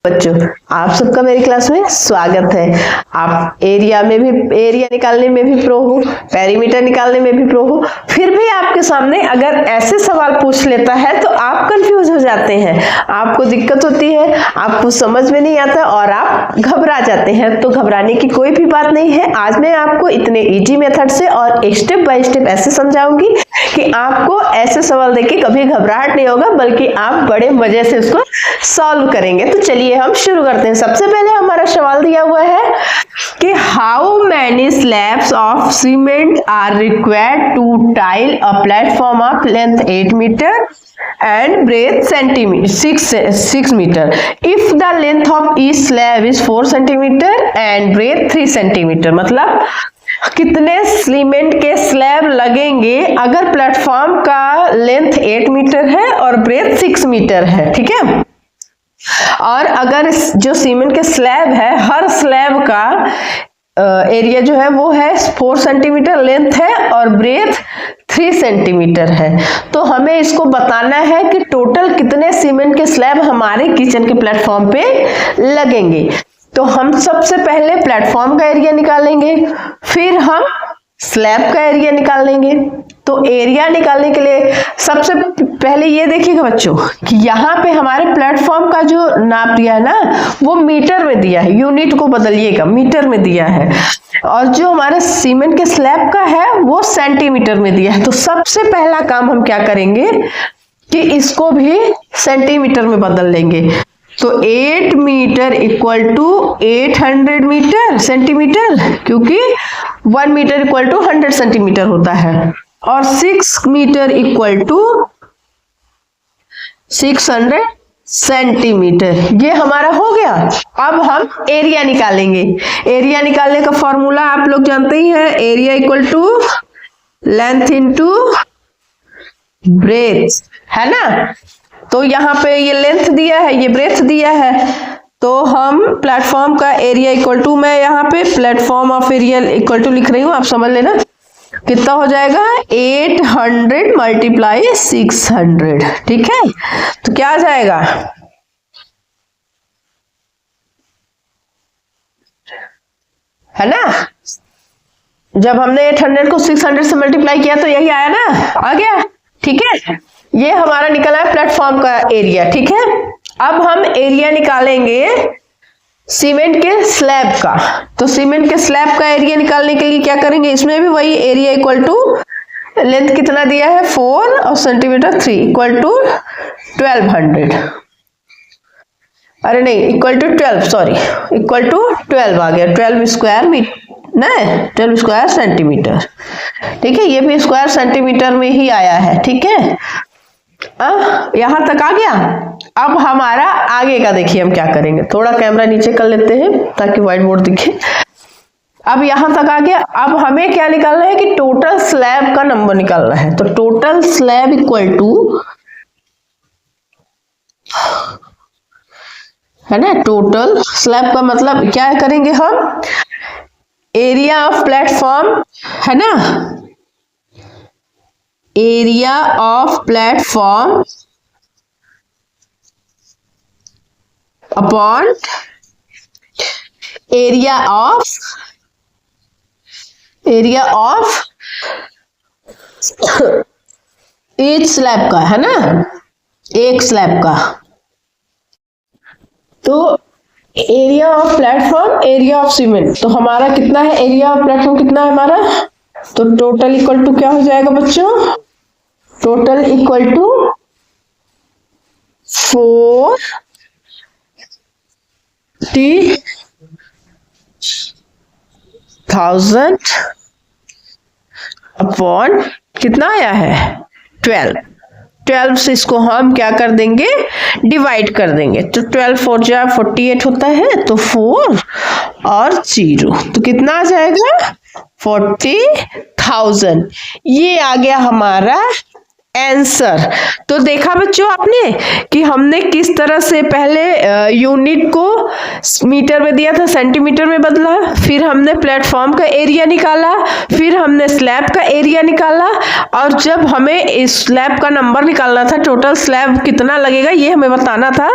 बच्चों, आप सबका मेरी क्लास में स्वागत है। आप एरिया निकालने में भी प्रो हो, पेरीमीटर निकालने में भी प्रो हो, फिर भी आपके सामने अगर ऐसे सवाल पूछ लेता है तो आप कंफ्यूज हो जाते हैं, आपको दिक्कत होती है, आपको समझ में नहीं आता और आप घबरा जाते हैं। तो घबराने की कोई भी बात नहीं है। आज मैं आपको इतने इजी मेथड से और स्टेप बाय स्टेप ऐसे समझाऊंगी कि आपको ऐसे सवाल देके कभी घबराहट नहीं होगा, बल्कि आप बड़े मजे से उसको सॉल्व करेंगे। तो चलिए हम शुरू करते हैं। सबसे पहले हमारा सवाल दिया हुआ है कि how many slabs of cement are required to tile a platform of length 8 metre and breadth 6 meter if the length of each slab is 4 centimeter and breadth 3 centimeter। मतलब कितने सीमेंट के स्लैब लगेंगे अगर प्लेटफॉर्म का length 8 metre है और breath 6 metre है, ठीक है। और अगर जो सीमेंट के स्लैब है, हर स्लैब का एरिया जो है वो है 4 सेंटीमीटर लेंथ है और ब्रेथ 3 सेंटीमीटर है। तो हमें इसको बताना है कि टोटल कितने सीमेंट के स्लैब हमारे किचन के प्लेटफॉर्म पे लगेंगे। तो हम सबसे पहले प्लेटफॉर्म का एरिया निकालेंगे, फिर हम स्लैब का एरिया निकालेंगे। तो एरिया निकालने के लिए सबसे पहले ये देखिएगा बच्चों कि यहाँ पे हमारे प्लेटफॉर्म का जो नाप दिया है ना वो मीटर में दिया है, यूनिट को बदलिएगा, मीटर में दिया है। और जो हमारे सीमेंट के स्लैब का है वो सेंटीमीटर में दिया है। तो सबसे पहला काम हम क्या करेंगे कि इसको भी सेंटीमीटर में बदल लेंगे। तो 8 metre equal to 800 metre centimetre, क्योंकि 1 मीटर इक्वल टू 100 सेंटीमीटर होता है, और 6 मीटर इक्वल टू 600 सेंटीमीटर। ये हमारा हो गया। अब हम एरिया निकालेंगे। एरिया निकालने का फॉर्मूला आप लोग जानते ही हैं, area equal to length into breadth, है ना। तो यहाँ पे ये लेंथ दिया है, ये ब्रेथ दिया है, तो हम प्लेटफॉर्म का एरिया इक्वल टू, मैं यहाँ पे platform of area equal to लिख रही हूँ, आप समझ लेना। कितना हो जाएगा 800 मल्टीप्लाई 600, ठीक है। तो क्या आ जाएगा, है ना। जब हमने 800 को 600 से मल्टीप्लाई किया तो यही आया ना, आ गया, ठीक है। ये हमारा निकला है प्लेटफॉर्म का एरिया, ठीक है। अब हम एरिया निकालेंगे सीमेंट के स्लैब का। तो सीमेंट के स्लैब का एरिया निकालने के लिए क्या करेंगे, इसमें भी वही एरिया इक्वल टू लेंथ कितना दिया है 4 और सेंटीमीटर 3 इक्वल टू 1200, अरे नहीं equal to 12, sorry equal to 12 आ गया, 12 स्क्वायर मीटर ना, 12 स्क्वायर सेंटीमीटर, ठीक है। ये भी स्क्वायर सेंटीमीटर में ही आया है, ठीक है। यहां तक आ गया। अब हमारा आगे का देखिए हम क्या करेंगे, थोड़ा कैमरा नीचे कर लेते हैं ताकि व्हाइट बोर्ड दिखे। अब यहां तक आ गया। अब हमें क्या निकालना है कि टोटल स्लैब का नंबर निकालना है। तो टोटल स्लैब इक्वल टू, है ना, टोटल स्लैब का मतलब क्या करेंगे हम, एरिया ऑफ प्लेटफॉर्म, है ना, area of platform upon area of each slab का, है ना, एक स्लैब का। तो area of platform, area of cement, तो हमारा कितना है, एरिया ऑफ प्लेटफॉर्म कितना है हमारा, तो टोटल इक्वल टू क्या हो जाएगा बच्चों, टोटल इक्वल टू 40,000 अपॉन कितना आया है 12 से इसको हम क्या कर देंगे, डिवाइड कर देंगे। तो 12 4 जा 48 होता है, तो 4 और 0, तो कितना आ जाएगा 40,000। ये आ गया हमारा आंसर। तो देखा बच्चों आपने कि हमने किस तरह से पहले यूनिट को मीटर में दिया था, सेंटीमीटर में बदला, फिर हमने प्लेटफॉर्म का एरिया निकाला, फिर हमने स्लैब का एरिया निकाला, और जब हमें इस स्लैब का नंबर निकालना था, टोटल स्लैब कितना लगेगा ये हमें बताना था,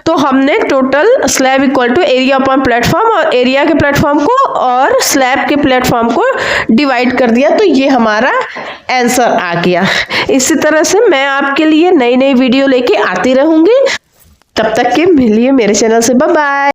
तो हमने total slab equal to area upon platform, और एरिया के प्लेटफॉर्म को और स्लैब के प्लेटफॉर्म को डिवाइड कर दिया, तो ये हमारा आंसर आ गया। इसी तरह से मैं आपके लिए नई नई वीडियो लेके आती रहूंगी। तब तक के मिलिए मेरे चैनल से। Bye bye.